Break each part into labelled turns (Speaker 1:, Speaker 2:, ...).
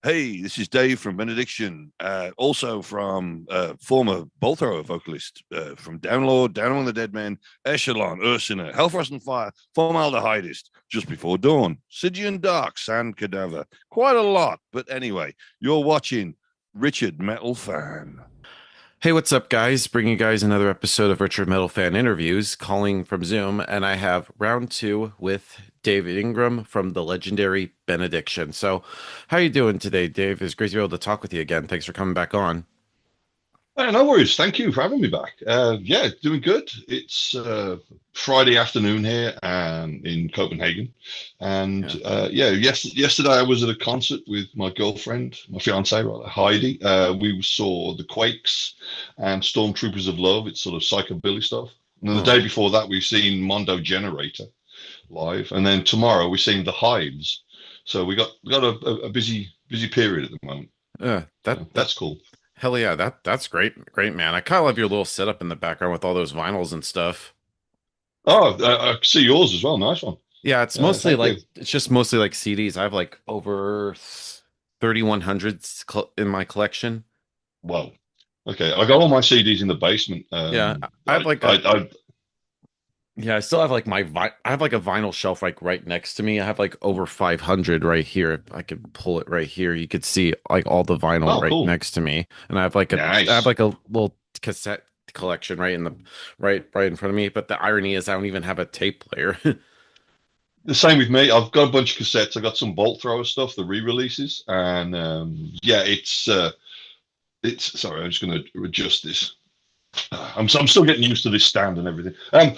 Speaker 1: Hey, this is Dave from Benediction, also from former bolt thrower vocalist from Downlord, Down Among the Dead Men, Echelon, Ursina, Hellfrost and Fire, Formaldehydist, Just Before Dawn, Stygian Dark, Sand Cadaver. Quite a lot. But anyway, you're watching Richard Metal Fan.
Speaker 2: Hey, what's up, guys? Bringing you guys another episode of Richard Metal Fan Interviews, calling from Zoom, and I have round two with David Ingram from the legendary Benediction. So, how you doing today, Dave? It's great to be able to talk with you again. Thanks for coming back on.
Speaker 3: No worries. Thank you for having me back. Yeah, doing good. It's Friday afternoon here in Copenhagen, and
Speaker 2: Yeah.
Speaker 3: yesterday I was at a concert with my girlfriend, my fiance rather, Heidi. We saw the Quakes and Stormtroopers of Love. It's sort of psychobilly stuff. And then the day
Speaker 2: Oh,
Speaker 3: before that, we've seen Mondo Generator live, and then tomorrow we're seeing the Hives. So we got a busy period at the moment.
Speaker 2: that
Speaker 3: That's cool.
Speaker 2: hell yeah, that's great, great man. I kind of love your little setup in the background with all those vinyls and stuff.
Speaker 3: Oh, I see yours as well. Nice one.
Speaker 2: Yeah,
Speaker 3: Thank you.
Speaker 2: it's just mostly like CDs. I have like over 3,100 in my collection.
Speaker 3: Whoa. Okay, I got all my CDs in the basement.
Speaker 2: Yeah, I have like a
Speaker 3: I
Speaker 2: Yeah, I still have like I have like a vinyl shelf like right next to me. I have like over 500 right here. If I could pull it right here, you could see like all the vinyl
Speaker 3: oh,
Speaker 2: right
Speaker 3: cool,
Speaker 2: next to me. And I have
Speaker 3: nice.
Speaker 2: like a little cassette collection right in the right in front of me. But the irony is I don't even have a tape player.
Speaker 3: The same with me. I've got a bunch of cassettes. I got some Bolt Thrower stuff, the re-releases, and yeah, it's. Sorry, I'm just going to adjust this. I'm still getting used to this stand and everything.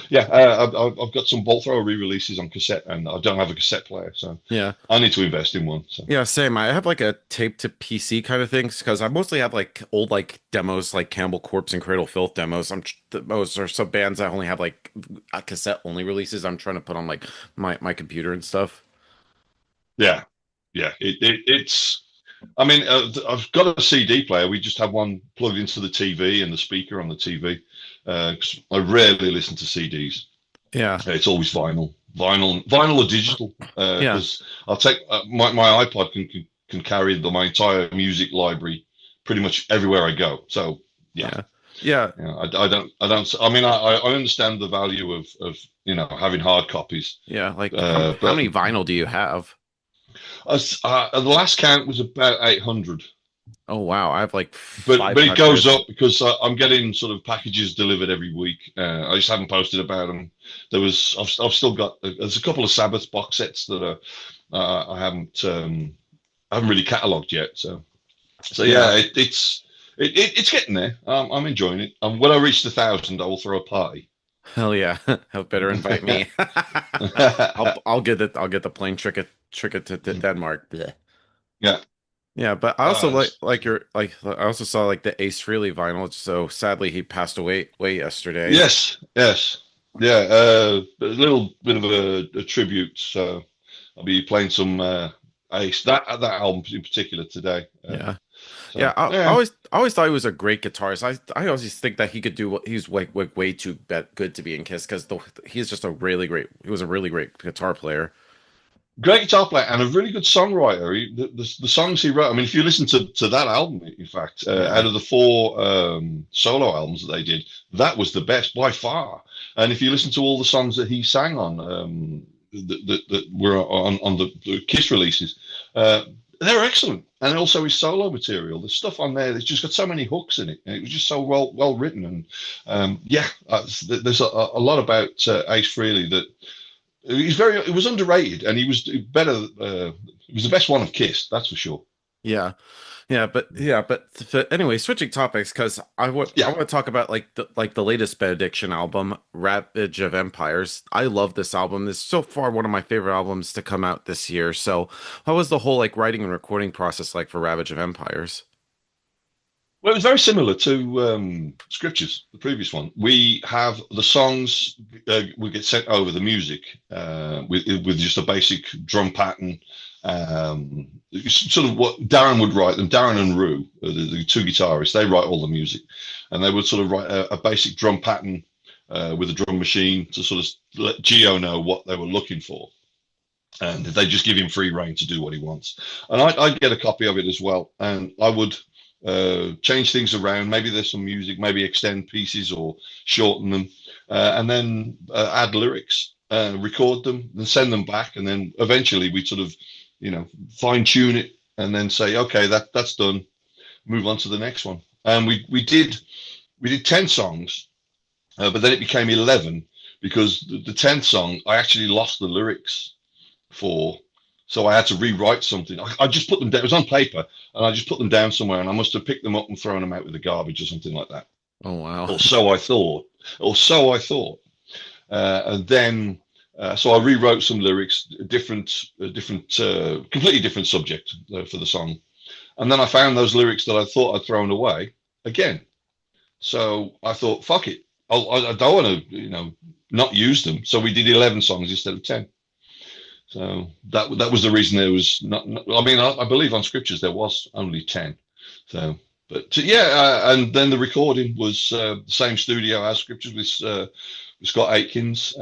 Speaker 3: Yeah, I've got some Bolt Thrower re-releases on cassette, and I don't have a cassette player, so
Speaker 2: Yeah.
Speaker 3: I need to invest in one. So
Speaker 2: Yeah, same. I have like a tape to PC kind of things because I mostly have like old like demos like Cannibal Corpse and Cradle Filth demos. Those are some bands that only have like a cassette only releases. I'm trying to put on like my computer and stuff.
Speaker 3: yeah, yeah, it's. I mean, I've got a CD player. We just have one plugged into the TV and the speaker on the TV. 'Cause I rarely listen to CDs.
Speaker 2: Yeah.
Speaker 3: It's always vinyl or digital.
Speaker 2: Yeah.
Speaker 3: Because I'll take my iPod can carry my entire music library pretty much everywhere I go. So yeah,
Speaker 2: Yeah. Yeah.
Speaker 3: I don't. I mean, I understand the value of having hard copies.
Speaker 2: Yeah. Like how
Speaker 3: But
Speaker 2: many vinyl do you have?
Speaker 3: the last count was about 800.
Speaker 2: Oh wow, I have like
Speaker 3: But it goes
Speaker 2: 500.
Speaker 3: up because I'm getting sort of packages delivered every week. I just haven't posted about them. I've still got there's a couple of Sabbath box sets that are I haven't really catalogued yet. So
Speaker 2: Yeah.
Speaker 3: yeah, it's getting there. I'm enjoying it. When I reach 1,000, I will throw a party.
Speaker 2: Hell yeah. Have better invite me. I'll get the plane ticket to Denmark. Bleh.
Speaker 3: Yeah.
Speaker 2: Yeah, but I also like
Speaker 3: It's-
Speaker 2: your like I also saw like the Ace Frehley vinyl. So sadly he passed away yesterday.
Speaker 3: yes, yes, yeah. A little bit of a tribute. So I'll be playing some Ace that album in particular today.
Speaker 2: Yeah. Yeah,
Speaker 3: So yeah,
Speaker 2: I always thought he was a great guitarist. I always think that he could do he's way too good to be in Kiss because he's just a really great he was a really great guitar player.
Speaker 3: great guitar player and a really good songwriter. The songs he wrote. I mean, if you listen to that album, in fact, out
Speaker 2: Yeah.
Speaker 3: of the four solo albums that they did, that was the best by far. And if you listen to all the songs that he sang on, that were on the Kiss releases, they're excellent. And also his solo material, the stuff on there, it's just got so many hooks in it, and it was just so well written. And yeah, there's a lot about Ace Frehley that it was underrated, and he was better. He was the best one of Kiss, that's for sure.
Speaker 2: Yeah. Anyway, switching topics because I
Speaker 3: Yeah.
Speaker 2: want to talk about like the latest Benediction album, Ravage of Empires. I love this album. This is so far one of my favorite albums to come out this year. So, how was the whole like writing and recording process like for Ravage of Empires?
Speaker 3: Well, it was very similar to Scriptures, the previous one. We have the songs, we get sent over the music with just a basic drum pattern. It's sort of what Darren would write them. Darren and Rue, the two guitarists, they write all the music, and they would sort of write a basic drum pattern with a drum machine to sort of let Geo know what they were looking for. and they just give him free reign to do what he wants. And I'd get a copy of it as well, and I would change things around. Maybe there's some music, maybe extend pieces or shorten them, and then add lyrics, record them, and send them back. And then eventually we sort of, fine tune it, and then say, okay, that's done. Move on to the next one. And we did 10 songs, but then it became 11 because the 10th song I actually lost the lyrics for. So I had to rewrite something. I just put them down. It was on paper, and I just put them down somewhere, and I must have picked them up and thrown them out with the garbage or something like that.
Speaker 2: Oh, wow.
Speaker 3: Or so I thought. And then, so I rewrote some lyrics, completely different subject for the song. And then I found those lyrics that I thought I'd thrown away again. So I thought, fuck it. I don't want to, not use them. So we did 11 songs instead of 10. So that was the reason there was not. I mean, I believe on Scriptures there was only 10. So, but and then the recording was the same studio as Scriptures with Scott Aitkins,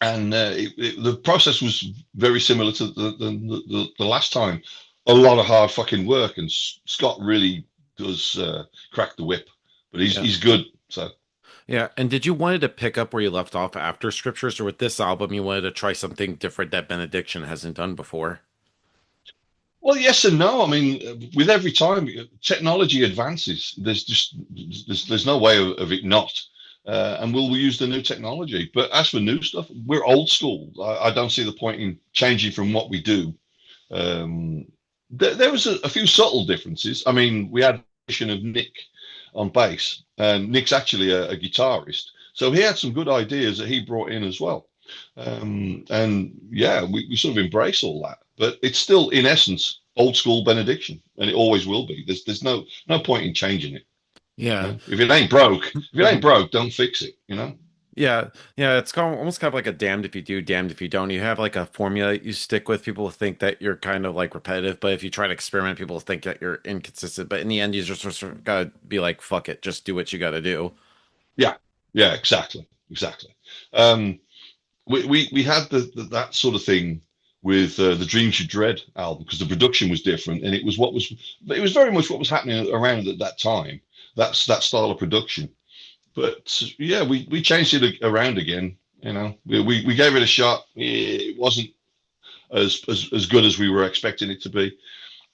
Speaker 3: and the process was very similar to the last time. A lot of hard fucking work, and Scott really does crack the whip, but he's good. So.
Speaker 2: Yeah, and did you wanted to pick up where you left off after Scriptures, or with this album you wanted to try something different that Benediction hasn't done before?
Speaker 3: Well, yes and no. I mean, with every time technology advances, there's no way of it not, and we'll use the new technology. But as for new stuff, we're old school. I don't see the point in changing from what we do. There was a few subtle differences. I mean, we had a version of Nick on bass, and Nick's actually a guitarist, so he had some good ideas that he brought in as well. And yeah, we sort of embrace all that, but it's still in essence old school Benediction, and it always will be. There's no point in changing it.
Speaker 2: Yeah.
Speaker 3: If it ain't broke, don't fix it.
Speaker 2: Yeah, it's almost kind of like a damned if you do, damned if you don't. You have like a formula you stick with. People think that you're kind of like repetitive, but if you try to experiment, people think that you're inconsistent. But in the end, you just sort of gotta be like, fuck it, just do what you gotta do.
Speaker 3: Yeah, exactly. We had that sort of thing with the Dreams You Dread album, because the production was different, and it was very much what was happening around at that time. That's that style of production. But yeah, we changed it around again. We gave it a shot. It wasn't as good as we were expecting it to be,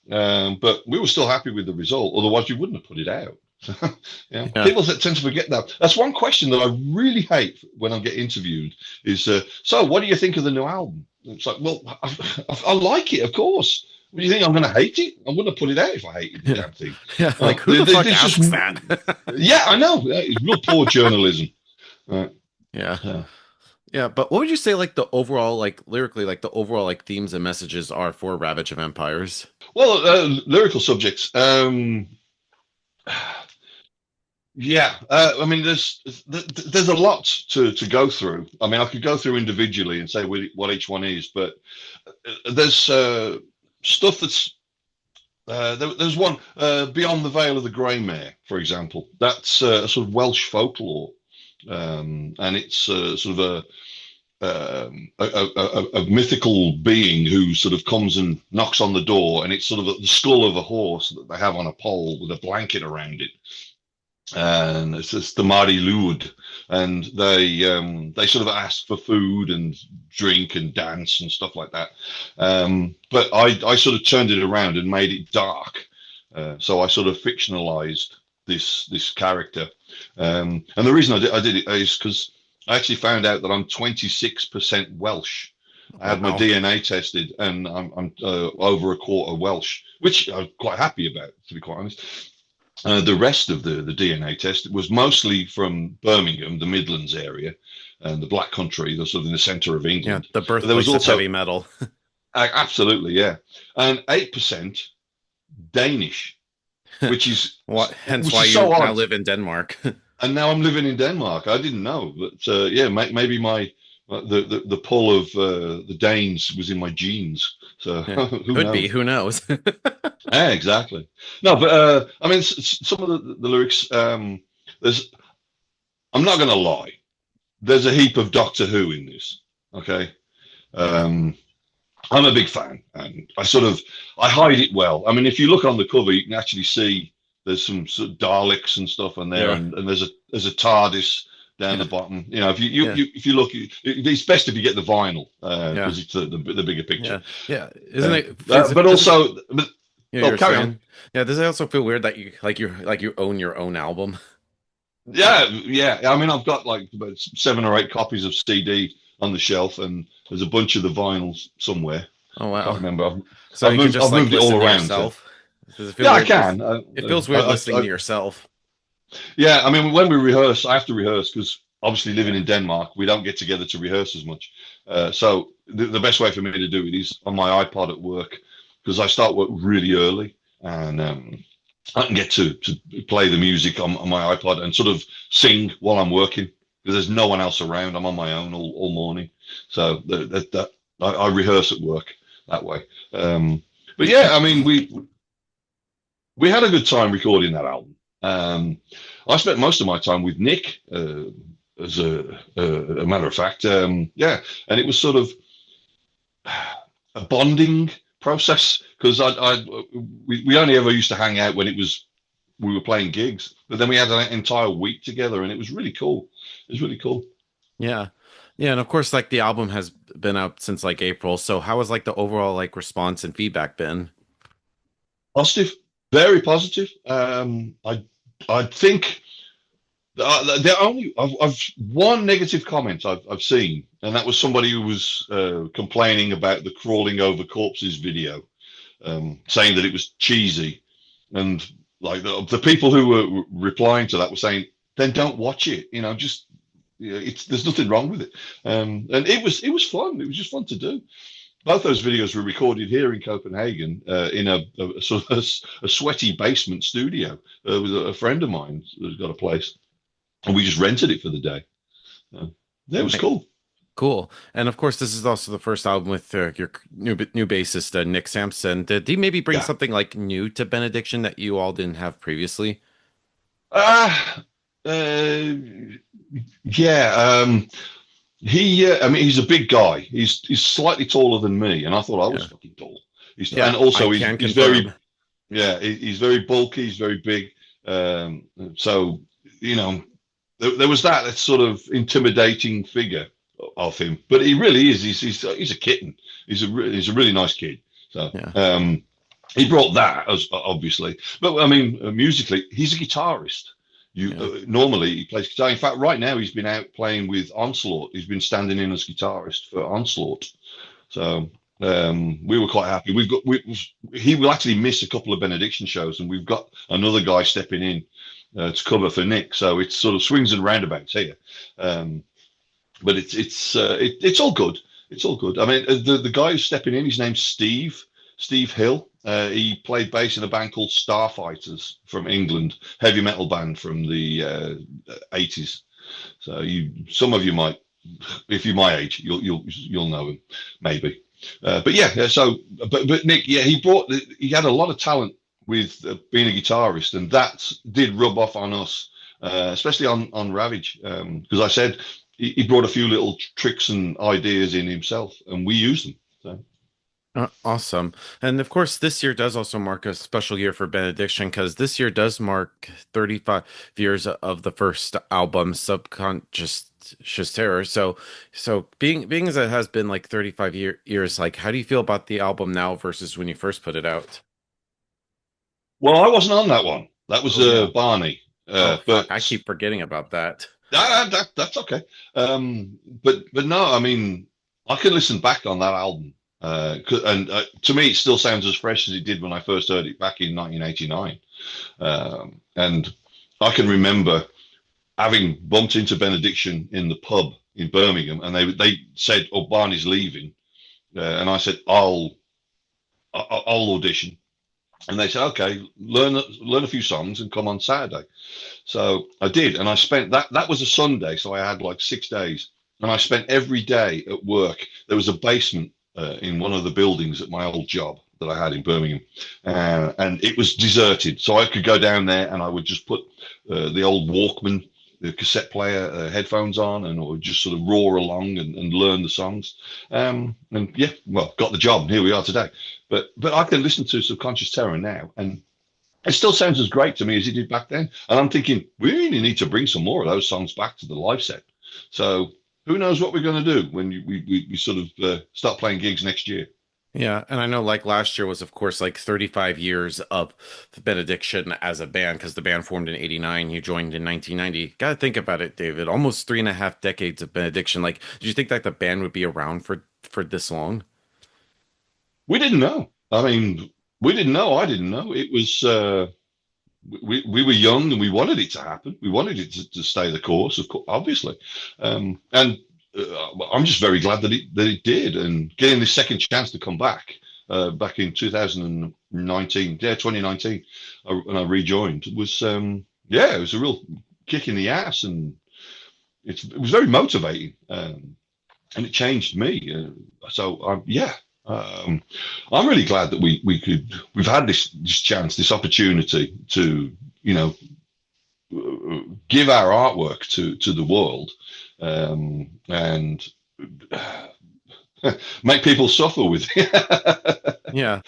Speaker 3: but we were still happy with the result. Otherwise, we wouldn't have put it out. Yeah. People tend to forget that. That's one question that I really hate when I get interviewed. Is so? What do you think of the new album? It's like, well, I like it, of course. What do you think? I'm going to hate it? I wouldn't have put it out if I hated the damn thing.
Speaker 2: Yeah, like who the fuck asks that?
Speaker 3: Yeah, I know. It's real poor journalism. Right.
Speaker 2: Yeah. Yeah, but what would you say like the overall, like lyrically, like the overall like themes and messages are for Ravage of Empires?
Speaker 3: Well, lyrical subjects. Yeah, I mean, there's a lot to go through. I mean, I could go through individually and say what each one is, but there's stuff that's there's one Beyond the Veil of the Grey Mare, for example. That's a sort of Welsh folklore, and it's sort of a mythical being who sort of comes and knocks on the door, and it's sort of the skull of a horse that they have on a pole with a blanket around it. And it's just the Mari Lwyd, and they sort of ask for food and drink and dance and stuff like that. But I sort of turned it around and made it dark. So I sort of fictionalized this character. And the reason I did it is because I actually found out that I'm 26% Welsh. I had my DNA tested, and I'm over a quarter Welsh, which I'm quite happy about, to be quite honest. The rest of the DNA test was mostly from Birmingham, the Midlands area, and the Black Country, the sort of in the centre of England.
Speaker 2: Yeah, the birthplace of heavy metal.
Speaker 3: Absolutely, yeah. And 8% Danish, which is
Speaker 2: hence why you now live in Denmark.
Speaker 3: And now I'm living in Denmark. I didn't know, but yeah, maybe the pull of the Danes was in my genes. So
Speaker 2: yeah. Who knows?
Speaker 3: Yeah, exactly. No, but I mean, some of the lyrics. I'm not going to lie. There's a heap of Doctor Who in this. Okay. I'm a big fan, and I hide it well. I mean, if you look on the cover, you can actually see there's some sort of Daleks and stuff on there,
Speaker 2: Yeah.
Speaker 3: and there's a TARDIS down
Speaker 2: Yeah.
Speaker 3: the bottom. You know,
Speaker 2: Yeah.
Speaker 3: if you look, it's best if you get the vinyl
Speaker 2: Yeah.
Speaker 3: because it's the bigger picture.
Speaker 2: Yeah. Isn't it?
Speaker 3: But also,
Speaker 2: Yeah,
Speaker 3: oh,
Speaker 2: you're
Speaker 3: carry
Speaker 2: saying.
Speaker 3: on.
Speaker 2: Yeah. Does it also feel weird that you own your own album?
Speaker 3: Yeah. I mean, I've got like about 7 or 8 copies of CD on the shelf, and there's a bunch of the vinyls somewhere.
Speaker 2: Oh
Speaker 3: I can't
Speaker 2: wow.
Speaker 3: remember.
Speaker 2: So you can just
Speaker 3: I've
Speaker 2: like
Speaker 3: moved it all
Speaker 2: listen to
Speaker 3: around. So.
Speaker 2: yourself. Does it feel
Speaker 3: Yeah, I
Speaker 2: weird?
Speaker 3: can.
Speaker 2: It feels weird listening to yourself.
Speaker 3: Yeah, I mean, when we rehearse, I have to rehearse because obviously living in Denmark, we don't get together to rehearse as much. So the best way for me to do it is on my iPod at work because I start work really early, and I can get to play the music on my iPod and sort of sing while I'm working because there's no one else around. I'm on my own all morning, so I rehearse at work that way. But yeah, I mean, we had a good time recording that album. I spent most of my time with Nick, as a matter of fact. Yeah, and it was sort of a bonding process because we only ever used to hang out when we were playing gigs, but then we had an entire week together, and it was really cool. It was really cool.
Speaker 2: Yeah. Yeah, and of course, like the album has been out since like April. So how has like the overall like response and feedback been?
Speaker 3: Positive, very positive. I think the only I've one negative comment I've seen, and that was somebody who was complaining about the crawling over corpses video, saying that it was cheesy, and like the people who were replying to that were saying, then don't watch it. You know, just there's nothing wrong with it. And it was fun. It was just fun to do. Both those videos were recorded here in Copenhagen in a sort of a sweaty basement studio with a friend of mine who's got a place, and we just rented it for the day. It was cool.
Speaker 2: Cool. And of course, this is also the first album with your new bassist, Nick Sampson. Did he maybe bring something like new to Benediction that you all didn't have previously?
Speaker 3: Yeah. I mean, he's a big guy. He's slightly taller than me, and I thought I was fucking tall. And also he's very, he's very bulky. He's very big. So you know, there was that sort of intimidating figure of him, but he really is. He's a kitten. He's a really nice kid. So he brought that as obviously, but I mean, musically, he's a guitarist. Normally he plays guitar. In fact, right now he's been out playing with Onslaught. He's been standing in as guitarist for Onslaught. So we were quite happy. He will actually miss a couple of Benediction shows, and we've got another guy stepping in to cover for Nick. So it's sort of swings and roundabouts here. But it's all good. It's all good. I mean, the guy who's stepping in, his name's Steve Hill. He played bass in a band called Starfighters from England, heavy metal band from the 80s. So some of you might, if you're my age, you'll know him maybe. But yeah, so but Nick, yeah, he had a lot of talent with being a guitarist, and that did rub off on us, especially on Ravage, because I said he brought a few little tricks and ideas in himself, and we used them. So.
Speaker 2: Awesome. And of course, this year does also mark a special year for Benediction because this year does mark 35 years of the first album, Subconscious Terror. So being as it has been like 35 years, like how do you feel about the album now versus when you first put it out?
Speaker 3: Well, I wasn't on that one. That was Barney.
Speaker 2: But I keep forgetting about that.
Speaker 3: That's okay. But no, I mean, I can listen back on that album. And to me, it still sounds as fresh as it did when I first heard it back in 1989. And I can remember having bumped into Benediction in the pub in Birmingham, and they said, "Oh, Barney's leaving," and I said, "I'll audition." And they said, "Okay, learn a few songs and come on Saturday." So I did, and I spent that was a Sunday, so I had like 6 days, and I spent every day at work. There was a basement in one of the buildings at my old job that I had in Birmingham, and it was deserted. So I could go down there and I would just put the old Walkman the cassette player, headphones on, and or just sort of roar along and learn the songs. And yeah, well, got the job, and here we are today. But I can listen to Subconscious Terror now, and it still sounds as great to me as it did back then. And I'm thinking we really need to bring some more of those songs back to the live set. So who knows what we're going to do when we sort of start playing gigs next year.
Speaker 2: Yeah, and I know like last year was of course like 35 years of the Benediction as a band because the band formed in 89, you joined in 1990. Got to think about it, David. Almost 3.5 decades of Benediction. Like, did you think that the band would be around for this long?
Speaker 3: We didn't know. I mean, we didn't know. I didn't know. It was we were young and we wanted it to happen. We wanted it to stay the course, of course, obviously. And I'm just very glad that it did, and getting this second chance to come back in 2019, 2019, when I rejoined was it was a real kick in the ass, and it was very motivating, and it changed me. I'm really glad that we've had this chance, this opportunity to give our artwork to the world, and make people suffer with it.
Speaker 2: Yeah.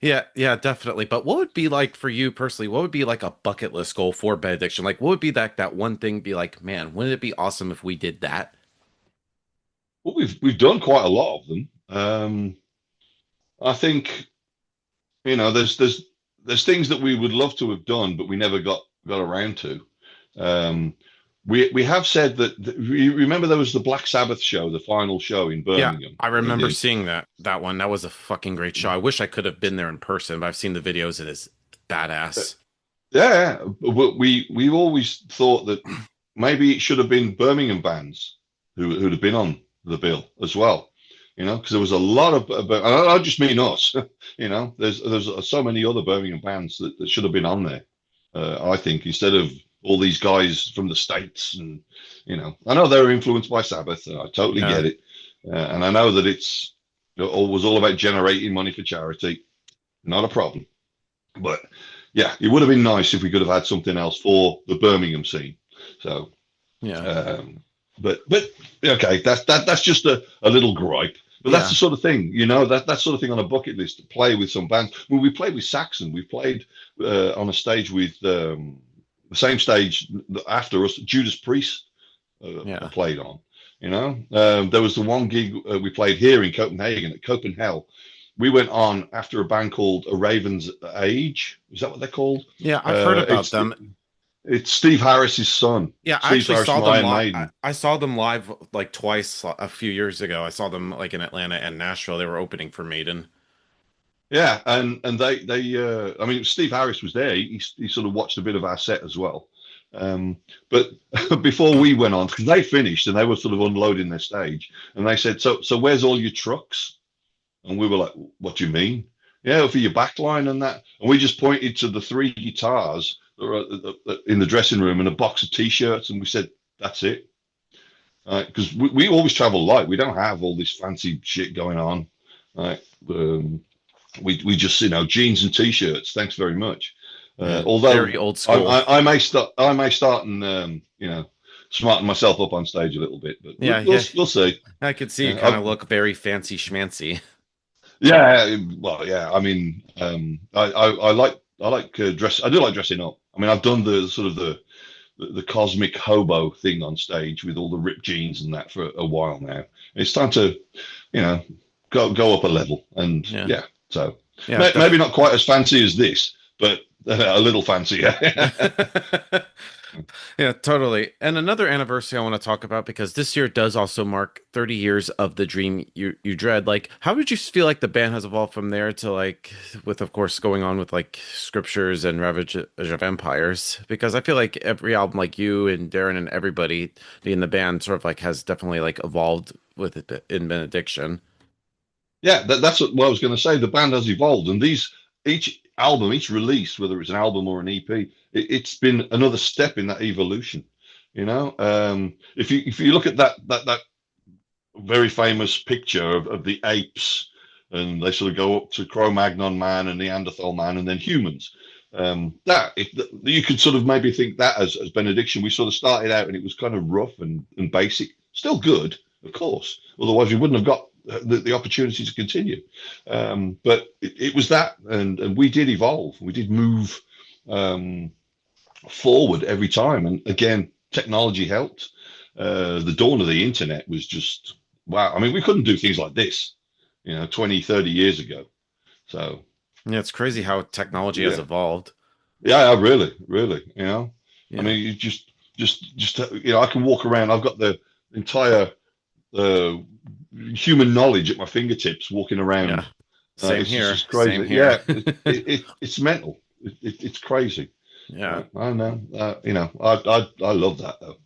Speaker 2: Yeah, definitely. But what would be like for you personally? What would be like a bucket list goal for Benediction? Like, what would be that one thing? Be like, man, wouldn't it be awesome if we did that?
Speaker 3: Well, we've done quite a lot of them. I think there's things that we would love to have done, but we never got around to. We have said that you remember there was the Black Sabbath show, the final show in Birmingham.
Speaker 2: Yeah, I remember seeing that one. That was a fucking great show. I wish I could have been there in person, but I've seen the videos. It is badass.
Speaker 3: Yeah, we always thought that maybe it should have been Birmingham bands who'd have been on the bill as well. Because there was a lot of, I just mean us. There's so many other Birmingham bands that should have been on there. I think, instead of all these guys from the States, and I know they're influenced by Sabbath, and I totally get it, and I know that it was all about generating money for charity, not a problem, but yeah, it would have been nice if we could have had something else for the Birmingham scene. So but okay, that's just a little gripe. But that's the sort of thing, that sort of thing on a bucket list, to play with some bands. Well, we played with Saxon. We played on a stage with the same stage after us, Judas Priest played on. There was the one gig we played here in Copenhagen at Copenhagen. We went on after a band called A Raven's Age. Is that what they're called?
Speaker 2: Yeah, I've heard about them.
Speaker 3: It's Steve Harris's son.
Speaker 2: Yeah, I actually saw them live. I saw them live like twice a few years ago. I saw them like in Atlanta and Nashville. They were opening for Maiden.
Speaker 3: Yeah, and they I mean, Steve Harris was there. He sort of watched a bit of our set as well. But before we went on, because they finished and they were sort of unloading their stage, and they said, "So where's all your trucks?" And we were like, "What do you mean?" "Yeah, for your backline and that." And we just pointed to the 3 guitars in the dressing room and a box of T-shirts, and we said, "That's it." Because we always travel light. We don't have all this fancy shit going on. We just jeans and T-shirts. Thanks very much. Although
Speaker 2: very old school.
Speaker 3: I may start and smarten myself up on stage a little bit, but we'll see.
Speaker 2: I could see you kind of look very fancy schmancy.
Speaker 3: Yeah, well, yeah. I mean, I like dress. I do like dressing up. I mean, I've done the sort of the cosmic hobo thing on stage with all the ripped jeans and that for a while now. It's time to, go up a level, and so maybe not quite as fancy as this, but a little fancier.
Speaker 2: Yeah, totally. And another anniversary I want to talk about, because this year does also mark 30 years of the Dream You Dread. Like, how did you feel like the band has evolved from there to, like, with, of course, going on with, like, Scriptures and Ravage of Empires? Because I feel like every album, like you and Darren and everybody in the band sort of, like, has definitely, like, evolved with it in Benediction.
Speaker 3: Yeah, that's what I was going to say. The band has evolved, and each album, each release, whether it's an album or an EP, it's been another step in that evolution. If you look at that very famous picture of the apes, and they sort of go up to Cro-Magnon man and Neanderthal man, and then humans. You could sort of maybe think that as Benediction, we sort of started out and it was kind of rough and basic, still good, of course. Otherwise, we wouldn't have got the opportunity to continue. But it was that, and we did evolve. We did move forward every time, and again, technology helped. The dawn of the internet was just wow. I mean, we couldn't do things like this, 20, 30 years ago. So
Speaker 2: yeah, it's crazy how technology has evolved.
Speaker 3: Yeah, really, really.
Speaker 2: Yeah.
Speaker 3: I mean, you just I can walk around. I've got the entire human knowledge at my fingertips, walking around.
Speaker 2: Yeah. Same
Speaker 3: it's
Speaker 2: here.
Speaker 3: Just crazy.
Speaker 2: Same here.
Speaker 3: Yeah, it's mental. It's crazy.
Speaker 2: Yeah,
Speaker 3: I know. I love that though.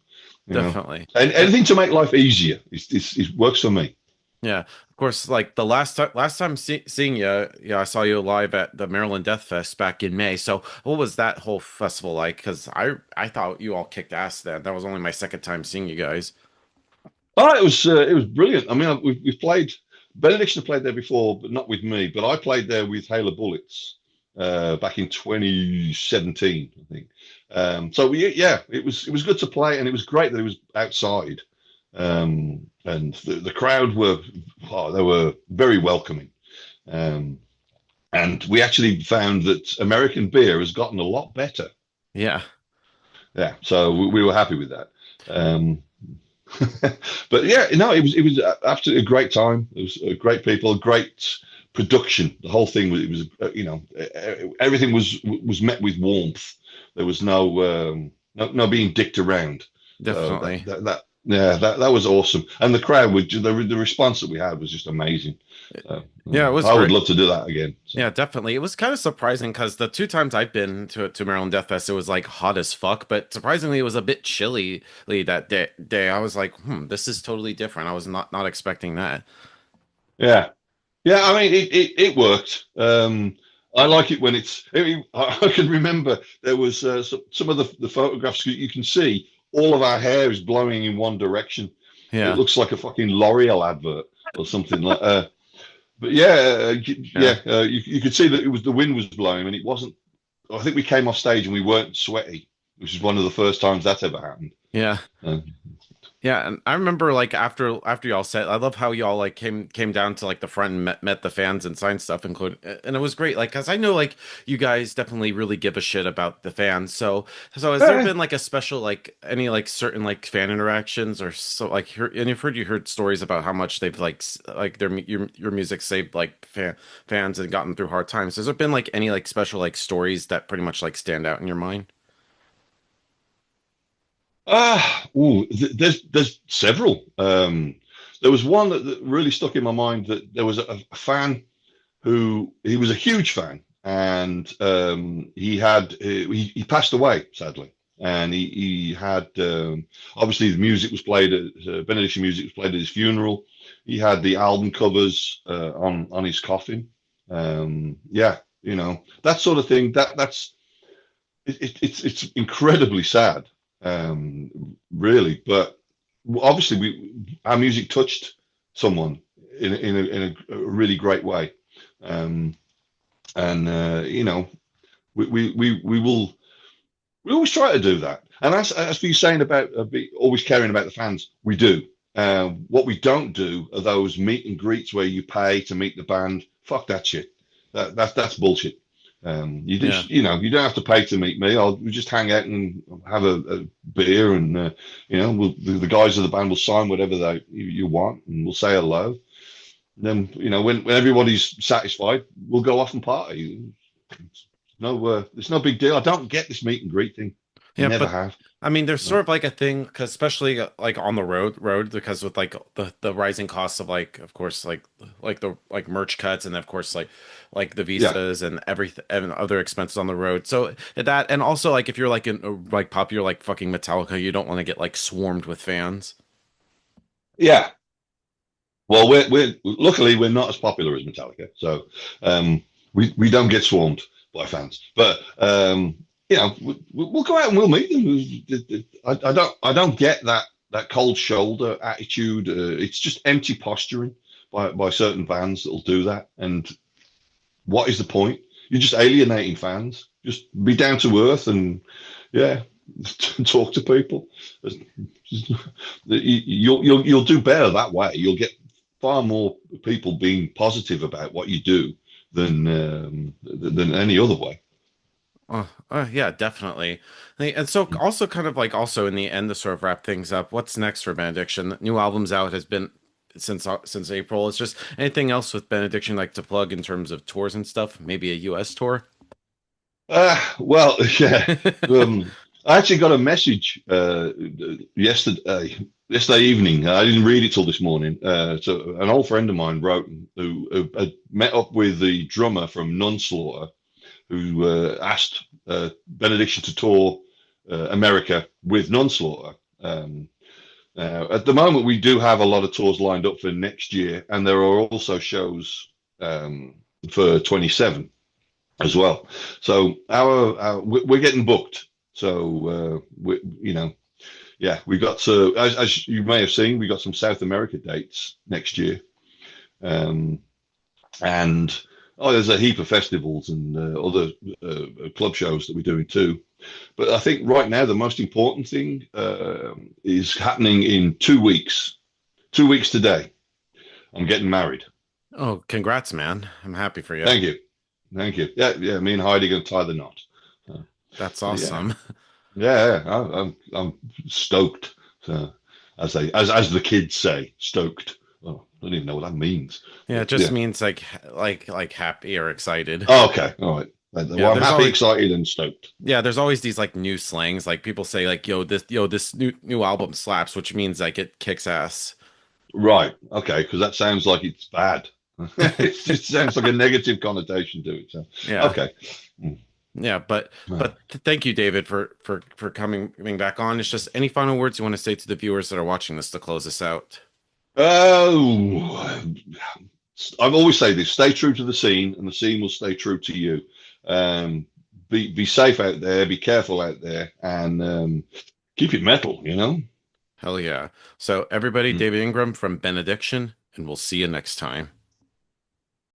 Speaker 2: Definitely.
Speaker 3: And anything to make life easier it works for me.
Speaker 2: Yeah, of course. Like the last time seeing you, I saw you live at the Maryland Death Fest back in May. So what was that whole festival like? Because I thought you all kicked ass then. That was only my second time seeing you guys.
Speaker 3: Oh, it was brilliant. I mean, we've played. Benediction played there before, but not with me. But I played there with Hail of Bullets back in 2017, I think. So it was good to play, and it was great that it was outside. And the crowd they were very welcoming. And we actually found that American beer has gotten a lot better.
Speaker 2: Yeah.
Speaker 3: Yeah. So we were happy with that. But yeah, no, it was absolutely a great time. It was great people, great production. The whole thing was everything was met with warmth. There was no being dicked around.
Speaker 2: Definitely.
Speaker 3: That was awesome, and the crowd the response that we had was just amazing.
Speaker 2: Yeah, it was.
Speaker 3: I would love to do that again. So.
Speaker 2: Yeah, definitely. It was kind of surprising because the two times I've been to Maryland Death Fest, it was like hot as fuck, but surprisingly, it was a bit chilly that day. I was like, this is totally different. I was not expecting that.
Speaker 3: Yeah. I mean, it worked. I like it when I can remember there was some of the photographs you can see. All of our hair is blowing in one direction.
Speaker 2: Yeah.
Speaker 3: It looks like a fucking L'Oreal advert or something like. But you could see that the wind was blowing, and it wasn't. I think we came off stage and we weren't sweaty, which is one of the first times that's ever happened.
Speaker 2: Yeah. Yeah, and I remember like after y'all set, I love how y'all like came down to like the front and met the fans and signed stuff, including, and it was great. Like, cause I know like you guys definitely really give a shit about the fans. So has there been like a special like any like certain like fan interactions or so like and you've heard stories about how much they've like your music saved like fans and gotten through hard times. Has there been like any like special like stories that pretty much like stand out in your mind?
Speaker 3: There's several. There was one that really stuck in my mind, that there was a fan he was a huge fan, and he passed away sadly, and he had obviously the music was played at Benediction music was played at his funeral. He had the album covers on his coffin. That sort of thing. It's incredibly sad. Really, but obviously our music touched someone in a really great way, we always try to do that. And as for you saying about always caring about the fans, we do. What we don't do are those meet and greets where you pay to meet the band. Fuck that shit. That's bullshit. You don't have to pay to meet me. We just hang out and have a beer, and the guys of the band will sign whatever you want, and we'll say hello. And then when everybody's satisfied, we'll go off and party. It's no big deal. I don't get this meet and greet thing. Never have.
Speaker 2: I mean, there's sort of like a thing, because especially like on the road, because with like the rising costs of like, of course, like the merch cuts, and of course like the visas and everything and other expenses on the road. So that, and also like if you're like like popular like fucking Metallica, you don't want to get like swarmed with fans.
Speaker 3: Yeah. Well, we're luckily we're not as popular as Metallica, so we don't get swarmed by fans, but. We'll go out and we'll meet them. I don't get that cold shoulder attitude. It's just empty posturing by certain fans that'll do that. And what is the point? You're just alienating fans. just be down to earth and yeah, talk to people. You'll do better that way. You'll get far more people being positive about what you do than any other way.
Speaker 2: Yeah, definitely. And so also kind of like also in the end to sort of wrap things up, what's next for Benediction? The new album's out, has been since April. It's just anything else with Benediction like to plug in terms of tours and stuff? Maybe a US tour?
Speaker 3: Well, yeah. I actually got a message yesterday evening. I didn't read it till this morning. So an old friend of mine wrote who had met up with the drummer from Nunslaughter, who asked Benediction to tour America with Nunslaughter. At the moment, we do have a lot of tours lined up for next year, and there are also shows for 27 as well. So we're getting booked. So we got as you may have seen, we got some South America dates next year, and there's a heap of festivals and other club shows that we're doing too. But I think right now the most important thing is happening in 2 weeks. 2 weeks today, I'm getting married.
Speaker 2: Oh, congrats, man! I'm happy for you.
Speaker 3: Thank you. Thank you. Yeah. Me and Heidi are going to tie the knot.
Speaker 2: That's awesome.
Speaker 3: Yeah. I'm stoked. As the kids say, stoked. Oh, I don't even know what that means.
Speaker 2: Yeah, it just means like happy or excited.
Speaker 3: Oh, okay, all right. Well, I'm happy, excited, and stoked.
Speaker 2: Yeah, there's always these like new slangs. Like people say like, this new album slaps, which means like it kicks ass.
Speaker 3: Right. Okay, because that sounds like it's bad. It just sounds like a negative connotation to it. So
Speaker 2: yeah.
Speaker 3: Okay.
Speaker 2: Yeah, but thank you, David, for coming back on. It's just any final words you want to say to the viewers that are watching this to close us out?
Speaker 3: Oh, I always say this: stay true to the scene, and the scene will stay true to you. Be safe out there, be careful out there, and keep it metal.
Speaker 2: Hell yeah! So everybody, David Ingram from Benediction, and we'll see you next time.